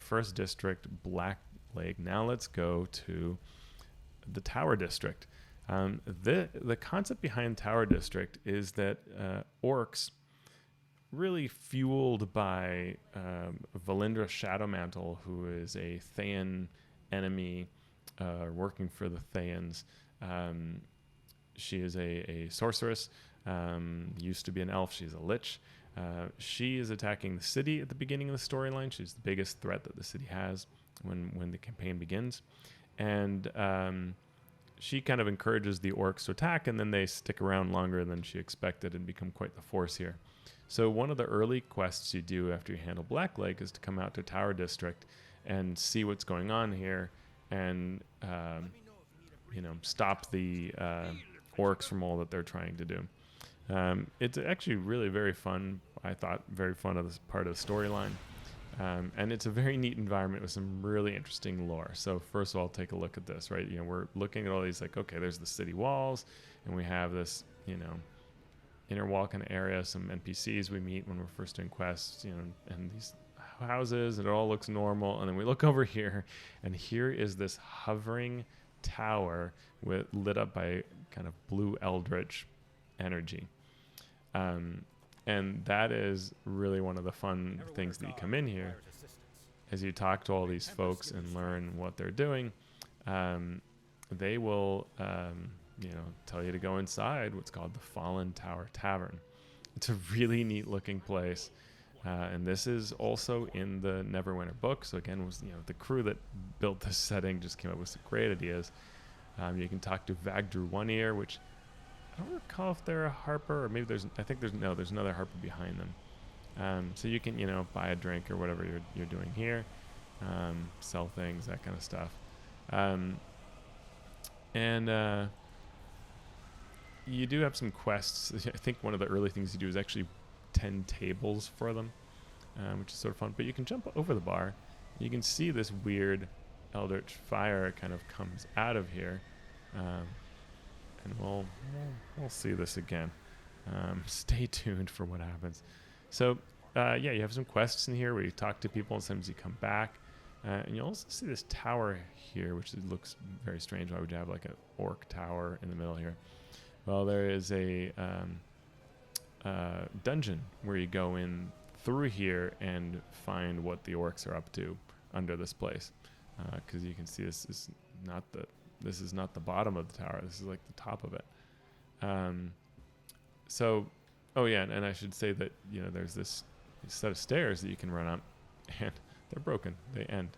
first district, Black Lake. Now let's go to the Tower District. The concept behind Tower District is that orcs, really fueled by Valindra Shadowmantle, who is a Thayan enemy working for the Thayans. She is a sorceress, used to be an elf. She's a lich. She is attacking the city at the beginning of the storyline. She's the biggest threat that the city has when the campaign begins. And she kind of encourages the orcs to attack, and then they stick around longer than she expected and become quite the force here. So one of the early quests you do after you handle Black Lake is to come out to Tower District and see what's going on here and stop the orcs from all that they're trying to do. It's actually really very fun. I thought very fun of this part of the storyline. And it's a very neat environment with some really interesting lore. So first of all, take a look at this, right? We're looking at all these like, okay, there's the city walls, and we have this, inner wall kind of area, some NPCs we meet when we're first doing quests, and these houses, and it all looks normal. And then we look over here, and here is this hovering tower lit up by kind of blue eldritch energy. And that is really one of the fun things that you come in here as you talk to all these folks and learn what they're doing. They will, tell you to go inside what's called the Fallen Tower Tavern. It's a really neat looking place. And this is also in the Neverwinter book. So again, the crew that built this setting just came up with some great ideas. You can talk to Vagdru One Ear, which I don't recall if they're a harper, or maybe there's another harper behind them. So you can, buy a drink or whatever you're doing here, sell things, that kind of stuff. And you do have some quests. I think one of the early things you do is actually 10 tables for them, which is sort of fun. But you can jump over the bar. You can see this weird eldritch fire kind of comes out of here. And we'll see this again. Stay tuned for what happens. So, you have some quests in here where you talk to people, and sometimes you come back. And you also see this tower here, which looks very strange. Why would you have like an Orc Tower in the middle here? Well, there is a dungeon where you go in through here and find what the orcs are up to under this place. Because you can see this is not the bottom of the tower. This is like the top of it. And I should say that there's this set of stairs that you can run up, and they're broken. They end,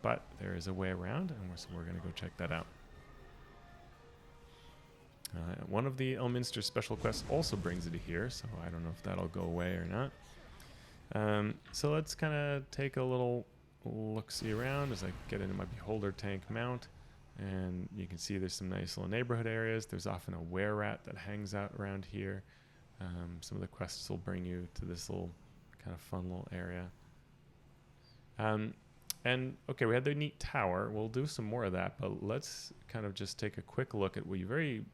but there is a way around, and we're going to go check that out. One of the Elminster special quests also brings you to here, so I don't know if that'll go away or not. So let's kind of take a little look-see around as I get into my Beholder Tank mount. And you can see there's some nice little neighborhood areas. There's often a were-rat that hangs out around here. Some of the quests will bring you to this little kind of fun little area. And okay, we had the neat tower. We'll do some more of that, but let's kind of just take a quick look at what you very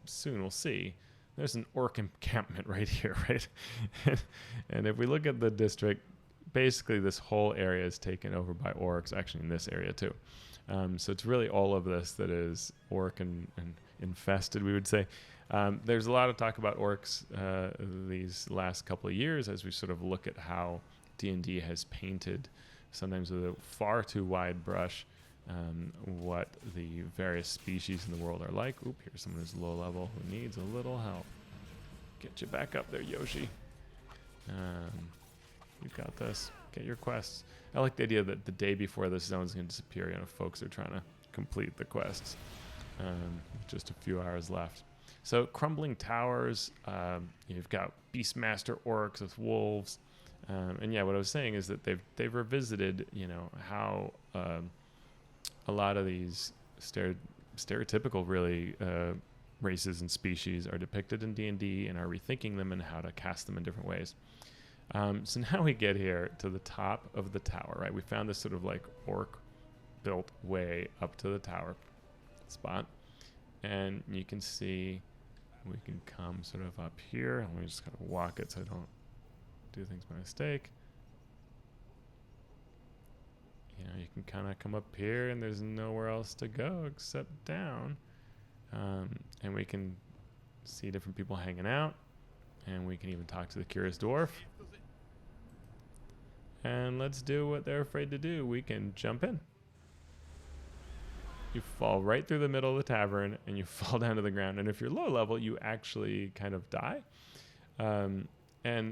soon will see. There's an Orc Encampment right here, right? And if we look at the district, basically this whole area is taken over by orcs, actually in this area too. So it's really all of this that is orc and infested, we would say. There's a lot of talk about orcs these last couple of years as we sort of look at how D&D has painted, sometimes with a far too wide brush, what the various species in the world are like. Oop, here's someone who's low level who needs a little help. Get you back up there, Yoshi. You've got this. Get your quests. I like the idea that the day before this zone's going to disappear, folks are trying to complete the quests. Just a few hours left. So, Crumbling Towers, you've got Beastmaster orcs with wolves. What I was saying is that they've revisited, how a lot of these stereotypical, really, races and species are depicted in D&D and are rethinking them and how to cast them in different ways. So now we get here to the top of the tower, right? We found this sort of like orc-built way up to the tower spot. And you can see we can come sort of up here. Let me just kind of walk it so I don't do things by mistake. you can kind of come up here, and there's nowhere else to go except down. And we can see different people hanging out, and we can even talk to the curious dwarf. And let's do what they're afraid to do. We can jump in. You fall right through the middle of the tavern, and you fall down to the ground. And if you're low level, you actually kind of die. And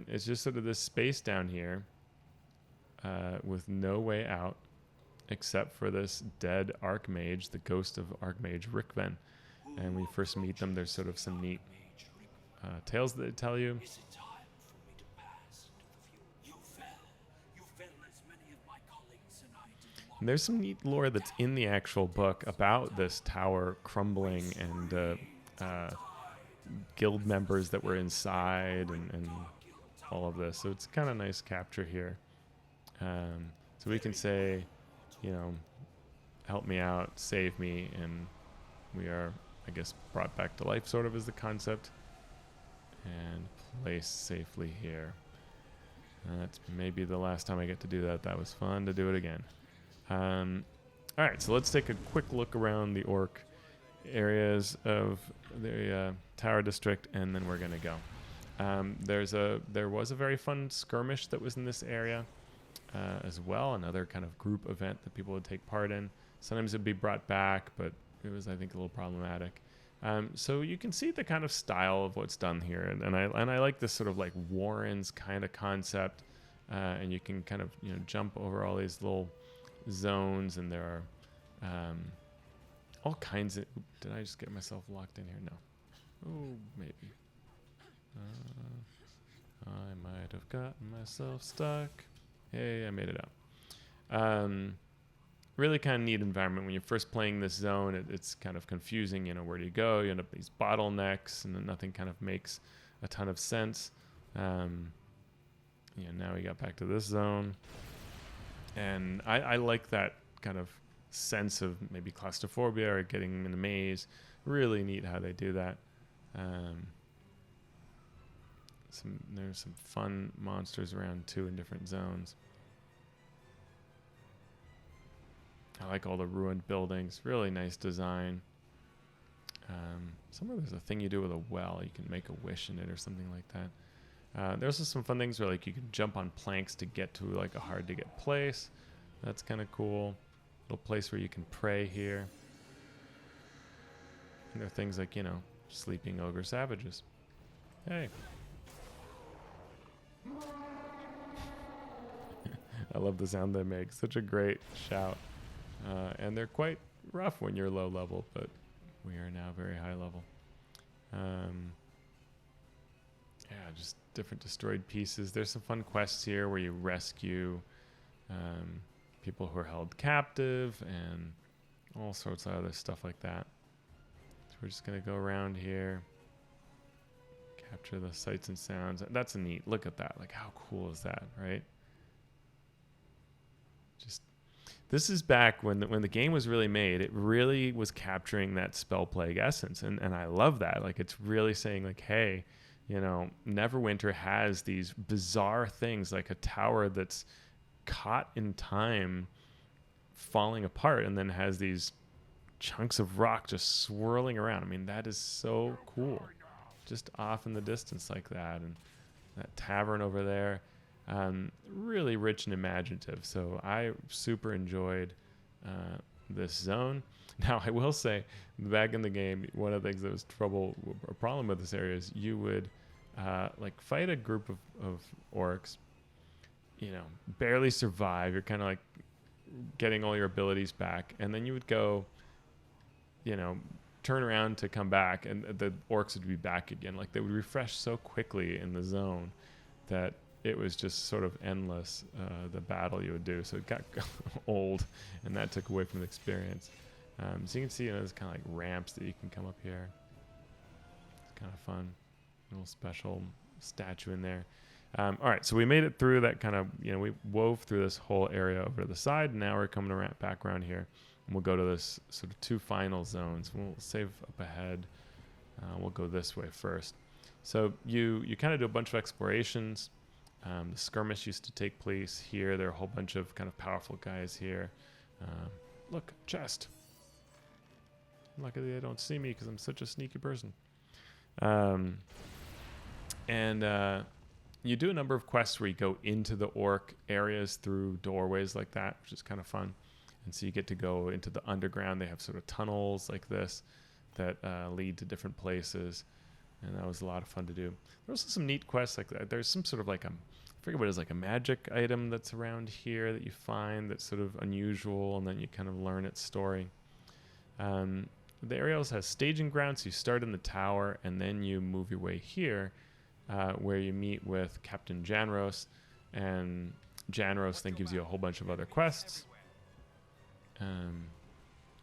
it's just sort of this space down here with no way out except for this dead Archmage, the ghost of Archmage Rickven. And when you first meet them, there's sort of some neat tales that they tell you. And there's some neat lore that's in the actual book about this tower crumbling and guild members that were inside and all of this. So it's kind of nice capture here. So we can say, you know, help me out, save me, and we are, I guess, brought back to life, sort of, is the concept. And placed safely here. That's maybe the last time I get to do that. That was fun to do it again. All right, so let's take a quick look around the orc areas of the Tower District, and then we're going to go. There was a very fun skirmish that was in this area as well, another kind of group event that people would take part in. Sometimes it would be brought back, but it was, I think, a little problematic. So you can see the kind of style of what's done here, and I like this sort of like Warrens kind of concept, and you can kind of, you know, jump over all these little zones, and there are all kinds of. Did I just get myself locked in here? No. Oh, maybe. I might have gotten myself stuck. Hey, I made it out. Really kind of neat environment. When you're first playing this zone, it's kind of confusing. You know, where do you go? You end up with these bottlenecks, and then nothing kind of makes a ton of sense. Now we got back to this zone. And I like that kind of sense of maybe claustrophobia or getting in a maze. Really neat how they do that. There's some fun monsters around too in different zones. I like all the ruined buildings. Really nice design. Somewhere there's a thing you do with a well. You can make a wish in it or something like that. There's also some fun things where like you can jump on planks to get to like a hard to get place. That's kind of cool. Little place where you can pray here. And there are things like, you know, sleeping ogre savages. Hey. I love the sound they make. Such a great shout. And they're quite rough when you're low level, but we are now very high level. Yeah, just different destroyed pieces. There's some fun quests here where you rescue people who are held captive and all sorts of other stuff like that. So we're just going to go around here, capture the sights and sounds. That's a neat. Look at that. Like, how cool is that, right? Just this is back when the game was really made. It really was capturing that Spellplague essence, and I love that. Like, it's really saying like, hey, you know, Neverwinter has these bizarre things like a tower that's caught in time falling apart and then has these chunks of rock just swirling around. I mean, that is so cool. Just off in the distance like that, and that tavern over there. Really rich and imaginative. So I super enjoyed this zone. Now, I will say, back in the game, one of the things that was a problem with this area is you would like fight a group of orcs, you know, barely survive. You're kind of like getting all your abilities back, and then you would go, you know, turn around to come back, and the orcs would be back again. Like, they would refresh so quickly in the zone that it was just sort of endless, the battle you would do. So it got old, and that took away from the experience. So you can see, you know, there's kind of like ramps that you can come up here. It's kind of fun. A little special statue in there. All right, so we made it through that kind of, you know, we wove through this whole area over to the side, and now we're coming around, back around here. And we'll go to this sort of two final zones. We'll save up ahead. We'll go this way first. So you kind of do a bunch of explorations. The skirmish used to take place here. There are a whole bunch of kind of powerful guys here. Look, chest. Luckily they don't see me because I'm such a sneaky person. You do a number of quests where you go into the orc areas through doorways like that, which is kind of fun. And so you get to go into the underground. They have sort of tunnels like this that lead to different places. And that was a lot of fun to do. There's also some neat quests like that. There's some sort of like I forget what it is, like a magic item that's around here that you find that's sort of unusual, and then you kind of learn its story. The area also has staging grounds. So you start in the tower, and then you move your way here, where you meet with Captain Janros, and Janros then gives you a whole bunch of other quests. Kind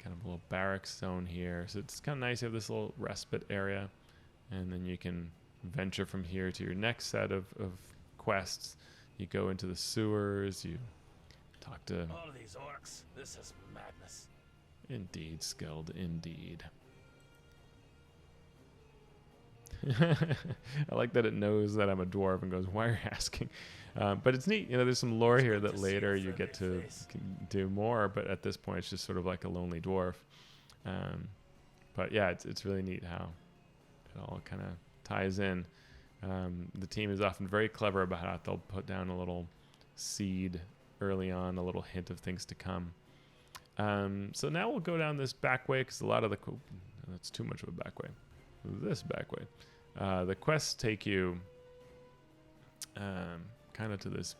of a little barracks zone here. So it's kind of nice. You have this little respite area, and then you can venture from here to your next set of quests. You go into the sewers. You talk to all of these orcs. This is madness. Indeed, Skilled. Indeed. I like that it knows that I'm a dwarf and goes, "Why are you asking?" But it's neat. You know, there's some lore here that later you get to do more. But at this point, it's just sort of like a lonely dwarf. But yeah, it's really neat how it all kind of ties in. The team is often very clever about how they'll put down a little seed early on, a little hint of things to come. So now we'll go down this back way because a lot of that's too much of a back way. This back way. The quests take you kind of to this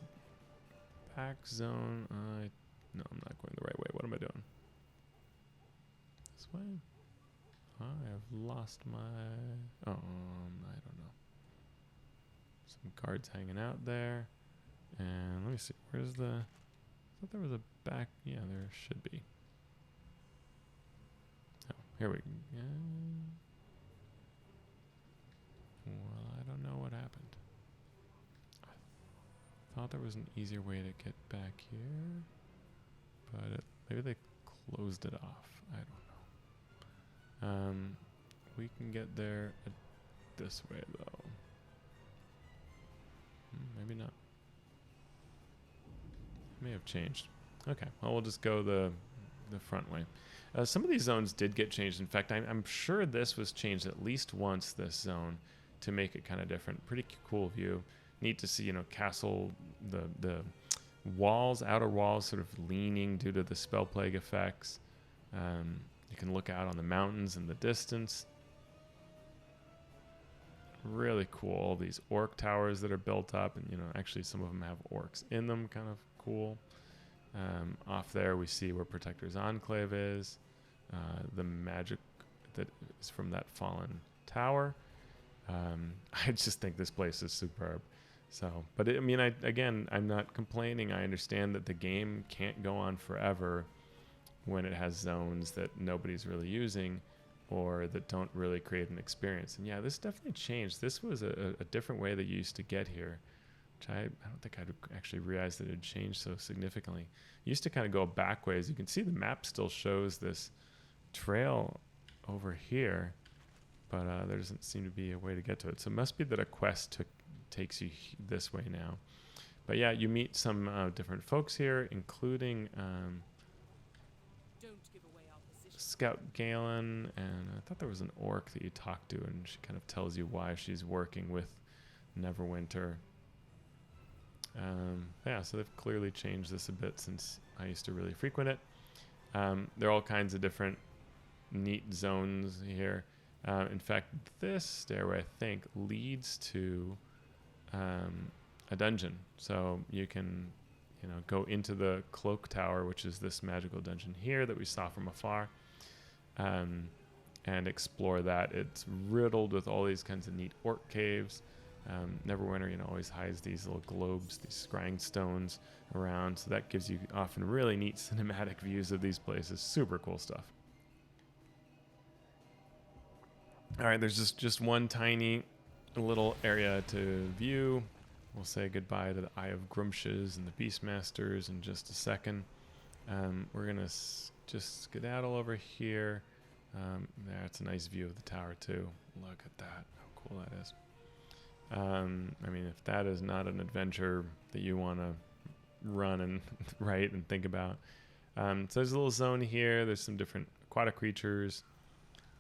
back zone. No, I'm not going the right way. What am I doing? This way? I have lost my... I don't know. Some guards hanging out there. And let me see. Where's the... I thought there was a back... Yeah, there should be. Oh, here we go. Yeah. Well, I don't know what happened. I thought there was an easier way to get back here, but maybe they closed it off. I don't know. We can get there this way, though. Maybe not. It may have changed. Okay, well, we'll just go the front way. Some of these zones did get changed. In fact, I'm sure this was changed at least once, this zone, to make it kind of different. Pretty cool view. Neat to see, castle, the walls, outer walls sort of leaning due to the Spellplague effects. You can look out on the mountains in the distance. Really cool. All these Orc Towers that are built up, and actually some of them have orcs in them. Kind of cool. Off there we see where Protector's Enclave is. The magic that is from that fallen tower. I just think this place is superb. So, but I'm not complaining. I understand that the game can't go on forever when it has zones that nobody's really using or that don't really create an experience. And yeah, this definitely changed. This was a different way that you used to get here, which I don't think I'd actually realized that it had changed so significantly. You used to kind of go back ways. You can see the map still shows this trail over here, but there doesn't seem to be a way to get to it. So it must be that a quest takes you this way now. But yeah, you meet some different folks here, including Scout Galen, and I thought there was an orc that you talk to, and she kind of tells you why she's working with Neverwinter. Yeah, so they've clearly changed this a bit since I used to really frequent it. There are all kinds of different neat zones here. In fact, this stairway, I think, leads to a dungeon. So you can, go into the Cloak Tower, which is this magical dungeon here that we saw from afar, and explore that. It's riddled with all these kinds of neat orc caves. Neverwinter, always hides these little globes, these scrying stones around. So that gives you often really neat cinematic views of these places. Super cool stuff. All right, there's just one tiny little area to view. We'll say goodbye to the Eye of Grumshes and the Beastmasters in just a second. We're going to just skedaddle over here. That's a nice view of the tower, too. Look at that. How cool that is. If that is not an adventure that you want to run and write and think about, So there's a little zone here. There's some different aquatic creatures.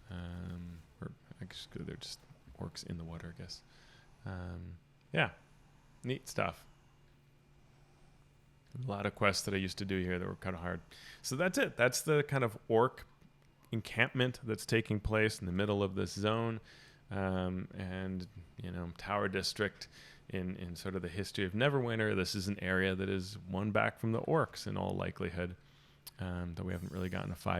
Or I guess they're just orcs in the water, I guess. Yeah, neat stuff. A lot of quests that I used to do here that were kind of hard. So that's it. That's the kind of orc encampment that's taking place in the middle of this zone. And, Tower District in sort of the history of Neverwinter. This is an area that is won back from the orcs in all likelihood, though we haven't really gotten a 5